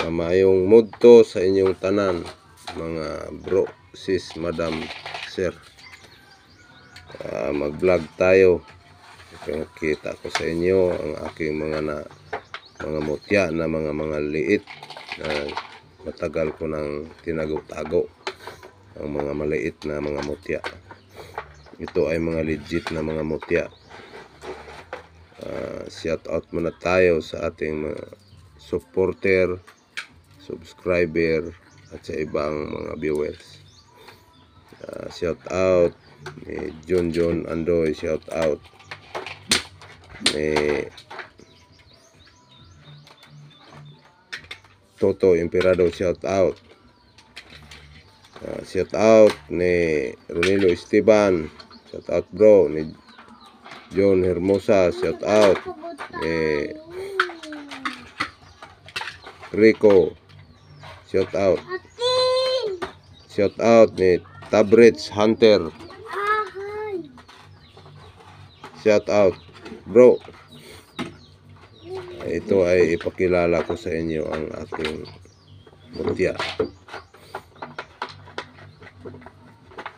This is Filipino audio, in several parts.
Mayong mudto sa inyong tanan, mga bro, sis, madam, sir. Mag-vlog tayo. Kita ko sa inyo ang aking mga mutya na mga liit na matagal ko nang tinago-tago. Ang mga maliit na mga mutya. Ito ay mga legit na mga mutya. Shout out muna tayo sa ating mga supporter, subscriber at sa ibang mga viewers. Shout out ni John Andoy, shout out ni Toto Emperador, shout out. Shout out ni Ronilo Esteban, shout out bro. Ni John Hermosa, shout out. Ni Rico, shout out. Shout out ni Tabrets Hunter, shout out bro. Ito ay ipakilala ko sa inyo ang aking mutya.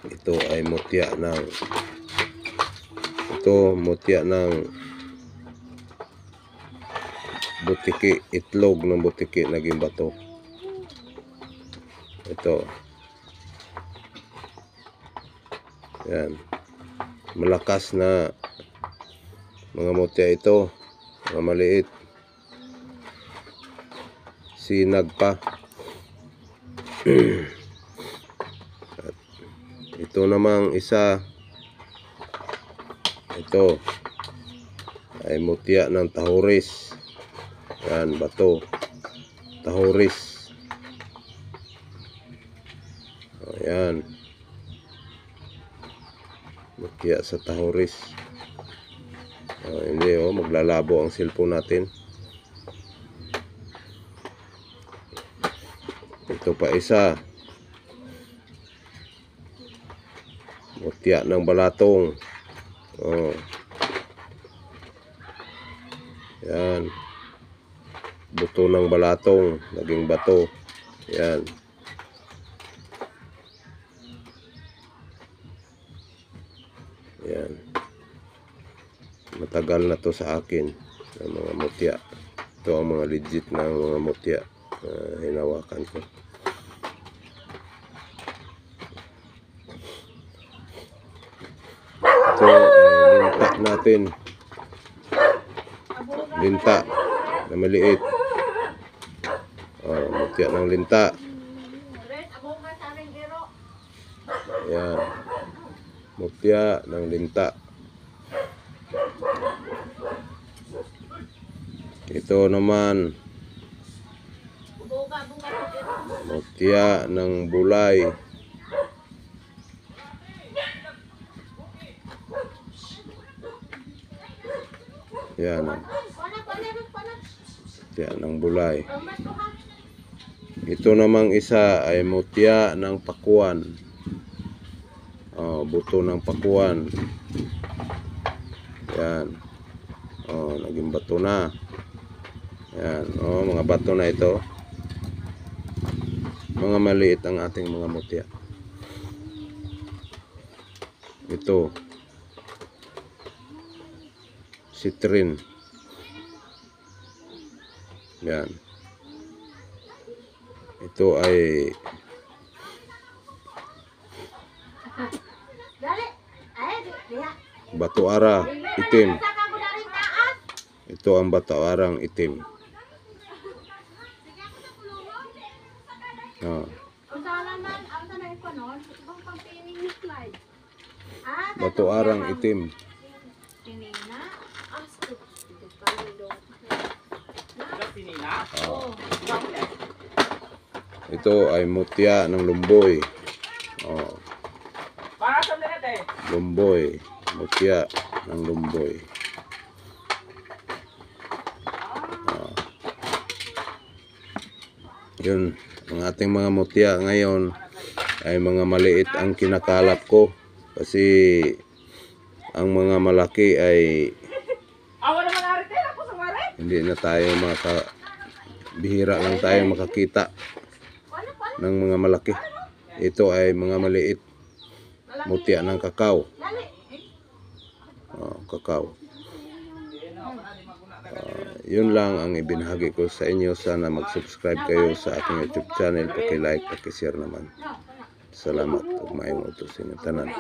Ito ay mutya ng butiki, itlog ng butiki naging bato. Ito. Yan. Malakas na mga mutya ito. Mga maliit. Sinag pa. At ito namang isa. Ito ay mutya ng tahuris. Yan, bato. Tahuris. Ayan. Mutya sa tahuris. Hindi, maglalabo ang cellphone natin. Ito pa isa. Mutya ng balatong. Yan. Buto ng balatong, naging bato. Yan. Yan. Matagal na to sa akin ng mga mutya. Ito ang mga legit na mga mutya na hinawakan ko. Ito ay linta natin. Linta na maliit. Mutya ng linta. Ayan. Mutya ng linta. Ito naman mutya ng bulay. Yan. Mutya ng bulay. Ito namang isa ay mutya ng pakuan. Buto ng pakuan. Yan. Naging bato na. Yan. Mga bato na ito. Mga maliit ang ating mga mutya. Ito. Citrin. Yan. Ito ay batu ara itim. Ito ang batu arang itim. Batu arang itim. Ito ay mutya ng lumboy. Lumboy. Mutya ng lumboy. Yun. Ang ating mga mutya ngayon ay mga maliit ang kinakalap ko. Kasi ang mga malaki ay hindi na tayo bihira lang tayo makakita ng mga malaki. Ito ay mga maliit, mutya ng kakao. Kakao. Yun lang ang ibinahagi ko sa inyo. Sana mag-subscribe kayo sa aking YouTube channel. Paki-like, paki-share naman. Salamat ug maayong utos sa inyong tanan.